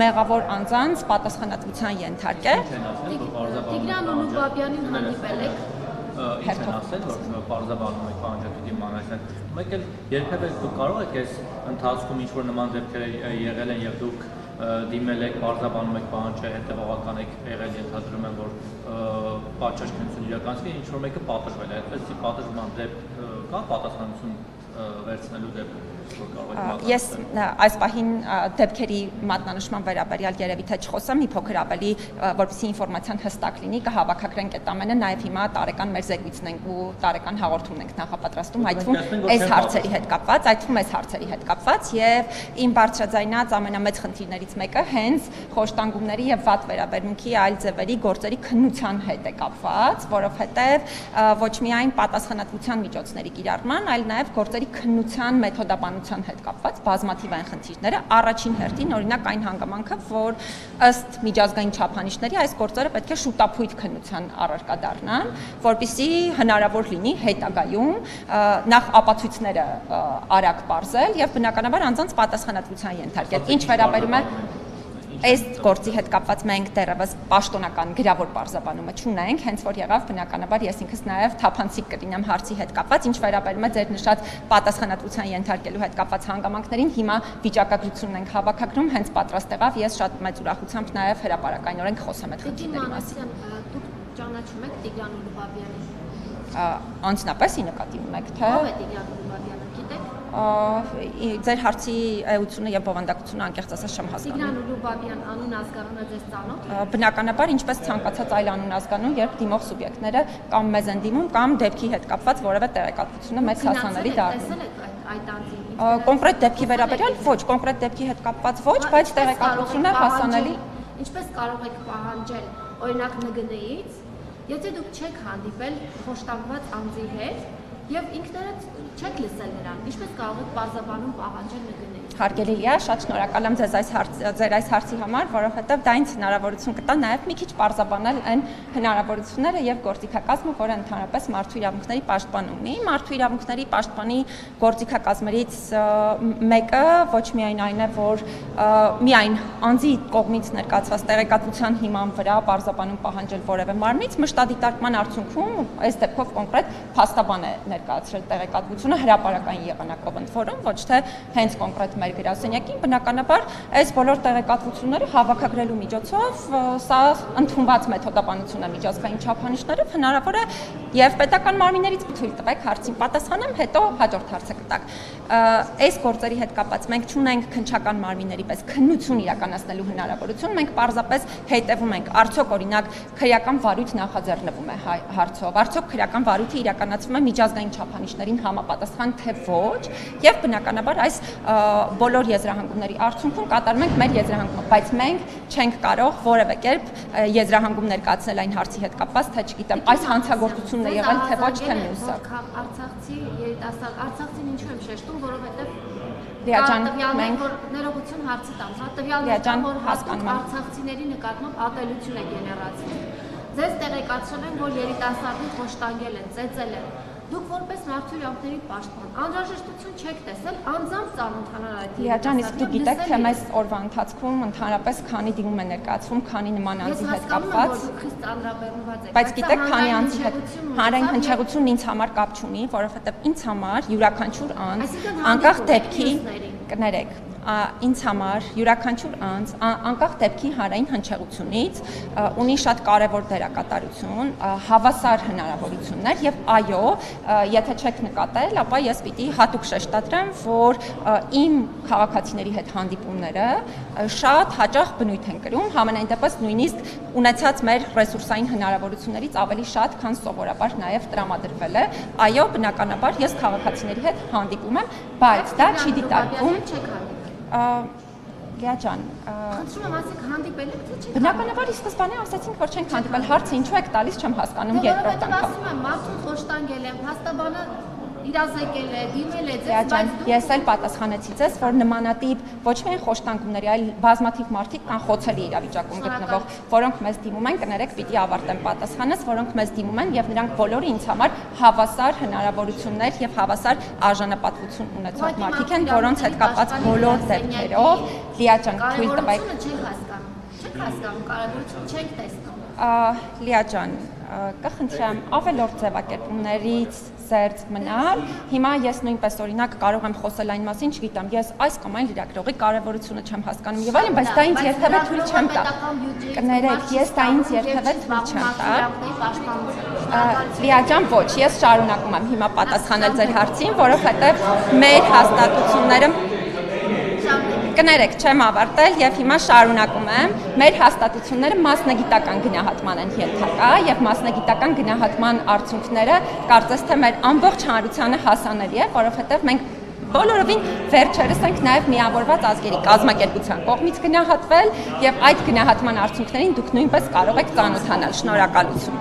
մեղավոր անձանց պատասխանատվության ենթարկել։ Տիգրան Ուլուբաբյանին հանդիպել եք։ Ինչ են ասել, որ պարզաբանում եք պահանջը պիտի մանրացնել։ Մեկ էլ երբևէ դուք կարող եք այս ընթացքում ինչ-որ նման դեպքեր եղել են եւ դուք դիմել եք, պարզաբանում եք պահանջը, հետևողական եք եղել, ենթադրում եմ, որ պատշաճ քննություն իրականացվի, ինչ-որ մեկը պատժվել է, այդպես պատժման դեպք կա պատասխանատվություն վերցնելու դեպք։ Ես այս պահին դեպքերի մատնանշման վերաբերյալ երևի թե չխոսեմ, մի փոքր ավելի, որպեսզի ինֆորմացիան հստակ լինի, կհավաքագրենք այդ ամենը, նաև հիմա տարեկան մեր զեկույցն ենք ու տարեկան հաղորդումն ենք նախապատրաստում, այդ թվում այս հարցերի հետ կապված, եւ իմ բարձրաձայնած ամենամեծ խնդիրներից մեկը հենց խոշտանգումների եւ վատ վերաբերմունքի այլ ձևերի գործերի քննության հետ է կապված, որովհետեւ ոչ միայն պատասխանատվության միջոցների կիրառման, այլ նաև գործերի քննության մեթոդաբանության հետ կապված բազմաթիվ այն խնդիրները, առաջին հերթին օրինակ այն հանգամանքը, որ ըստ միջազգային չափանիշների այս գործերը պետք է շուտափույթ քննության առարկա դառնան, որպեսզի հնարավոր լինի հետագայում նախ ապացույցները արագ պարզել եւ բնականաբար անձանց պատասխանատվության ենթարկել։ Ինչ վերաբերում է այս գործի հետ կապված մենք դեռևս պաշտոնական գրավոր պարզաբանումը չունենք, հենց որ եղավ բնականաբար ես ինքս նաև թափանցիկ կլինեմ հարցի հետ կապված, ինչ վերաբերում է ձեր նշած պատասխանատվության ենթարկելու հետ կապված հանգամանքներին, հիմա վիճակագրությունն ենք հավաքագրում, հենց պատրաստ եղավ, ես շատ մեծ ուրախությամբ նաև հրապարակայնորեն կխոսեմ այդ խնդիրների մասին։ Դուք ճանաչում եք Տիգրան Ուլուբաբյանին։ Անձնապես ի նկատի ունեք, թե ով է Տիգրան Ուլուբաբյանը, գիտեք։ Ձեր հարցի էությունը եւ բովանդակությունը անկեղծ ասած չեմ հասկանում։ Տիգրան Ուլուբաբյան անուն ազգանունը ձեզ ծանոթ է։ Բնականաբար ինչպես ցանկացած այլ անուն ազգանուն, երբ դիմող սուբյեկտները կամ մեզ են դիմում, կամ դեպքի հետ կապված որևէ տեղեկատվությունը մեծ հասանելի դառնում։ Այդ անձին կոնկրետ դեպքի վերաբերյալ ոչ, կոնկրետ դեպքի հետ կապված ոչ, բայց տեղեկատվությունը հասանելի։ Ինչպես կարող եք պահանջել օրինակ ՆԳՆ-ից, եթե դուք չեք հանդիպել խոշտանգված անձի հետ եւ ինքներդ չեք լսել նրան, ինչպես կարող եք բարձաբանում պահանջել ՆԳՆ-ից։ Հարգելի Լիա, շատ շնորհակալ եմ ձեր այս հարցի համար, որովհետև դա ինձ հնարավորություն կտա նաև մի քիչ պարզաբանել այն հնարավորությունները եւ գործիքակազմը, որը ընդհանրապես մարդու իրավունքների պաշտպան ունի։ Մարդու իրավունքների պաշտպանի գործիքակազմերից մեկը ոչ միայն այն է, որ միայն անձի կողմից ներկայացված տեղեկատվության հիման վրա պարզաբանում պահանջել որևէ մարմնից, մշտադիտարկման արդյունքում այս դեպքով կոնկրետ փաստաբան է ներկայացրել տեղեկատվությունը հրապարակային եղանակով ընդ որում, ոչ թե հենց կոնկրետ մեր գրասենյակին, բնականաբար այս բոլոր տեղեկատվությունները հավաքագրելու միջոցով սա ընդունված մեթոդաբանություն է միջազգային չափանիշներով, հնարավոր է եւ պետական մարմիններից թույլ տվեք հարցին պատասխանեմ, հետո հաջորդ հարցը կտակ։ Այս գործերի հետ կապված մենք չունենք քննչական մարմինների պես քննություն իրականացնելու հնարավորություն, մենք պարզապես հետևում ենք, արդյոք օրինակ քրեական վարույթ նախաձեռնվում է հարցով, արդյոք քրեական վարույթը իրականացվում է միջազգային չափանիշներին համապատասխան թե ոչ, եւ բնականաբար այս բոլոր եզրահանգումների արդյունքում կատարում ենք մեր եզրահանգումը, բայց մենք չենք կարող որևէ կերպ եզրահանգում ներկայացնել այն հարցի հետ կապված, թե չգիտեմ, այս հանցագործությունն է եղել թե ոչ թե մյուսը։ Արցախցի երիտասարդ, Արցախցին ինչու եմ շեշտում, որովհետեւ Լիա ջան, մենք ներողություն հարցի տամ, հա, տվյալներն որ հասկանում արցախցիների նկատմամբ ատելություն է գեներացվում։ Ձեզ տեղեկացրել են, որ երիտասարդին խոշտանգել են, ծեծել են։ Դուք որպես մարդու իրավունքների պաշտպան անհրաժեշտություն չեք տեսել անձամբ ծանոթանալ այդ Լիա ջան, իսկ դուք գիտեք, թե մեզ օրվա ընթացքում ընդհանրապես քանի դիմում է ներկայացվում, քանի նման անձի հետ կապված։ Բայց գիտեք, քանի անձի հետ հանրային հնչեղությունն ինձ համար կապ չունի, որովհետև ինձ համար յուրաքանչյուր անձ անկախ դեպքի կներեք ինձ համար յուրաքանչյուր անձ անկախ դեպքի հանրային հնչեղությունից ունի շատ կարևոր դերակատարություն, հավասար հնարավորություններ եւ այո, եթե չեք նկատել, ապա ես պիտի հատուկ շեշտադրեմ, որ իմ քաղաքացիների հետ հանդիպումները շատ հաճախ բնույթ են կրում, համենայն դեպս նույնիսկ ունեցած մեր ռեսուրսային հնարավորություններից ավելի շատ, քան սովորաբար նաեւ տրամադրվել է։ Այո, բնականաբար ես քաղաքացիների հետ հանդիպում եմ, բայց դա չի դիտարկվում Լիա ջան, խնդրում եմ ասեք հանդիպել եք թե չէ։ Բնականաբար ի սկզբանե ասացինք, որ չենք հանդիպել, հարցը ինչու եք տալիս, չեմ հասկանում երկրորդ անգամ։ Ասում եմ, մարդուն խոշտանգել են, փաստաբանը իրազեկել է, դիմել է ձեզ, բայց ես էլ պատասխանեցի ձեզ, որ նմանատիպ ոչ միայն խոշտանգումների, այլ բազմաթիվ մարդիկ կան խոցելի իրավիճակում գտնվող, որոնք մեզ դիմում են, կներեք, պիտի ավարտեմ պատասխանս, որոնք մեզ դիմում են եւ նրանք բոլորը ինձ համար հավասար հնարավորություններ եւ հավասար արժանապատվություն ունեցող մարդիկ են, որոնց հետ կապված բոլոր դեպքերով Լիա ջան, թույլ տվեք։ Չեք հասկանում, կարևորությունը չենք տեսնում։ Լիա ջան, կխնդրեմ ավելորդ ձևակերպումներից զերծ մնալ։ Հիմա ես նույնպես օրինակ կարող եմ խոսել այն մասին, չգիտեմ, ես այս կամ այն լրագրողի կարևորությունը չեմ հասկանում եւ այլն, բայց դա ինձ երբևէ թույլ չեմ տա։ Կներեք, ես դա ինձ երբևէ թույլ չեմ տա։ Լիա ջան, ոչ, ես շարունակում եմ հիմա պատասխանել ձեր հարցին, որովհետեւ մեր հաստատությունները Կներեք, չեմ ավարտել եւ հիմա շարունակում եմ։ Մեր հաստատությունները մասնագիտական գնահատման են ենթակա եւ մասնագիտական գնահատման արդյունքները կարծես թե մեր ամբողջ հանրությանը հասանելի է, որովհետեւ մենք բոլորովին վերջերս ենք նաեւ միավորված ազգերի կազմակերպության կողմից գնահատվել եւ այդ գնահատման արդյունքներին դուք նույնպես կարող եք ծանոթանալ։ Շնորհակալություն։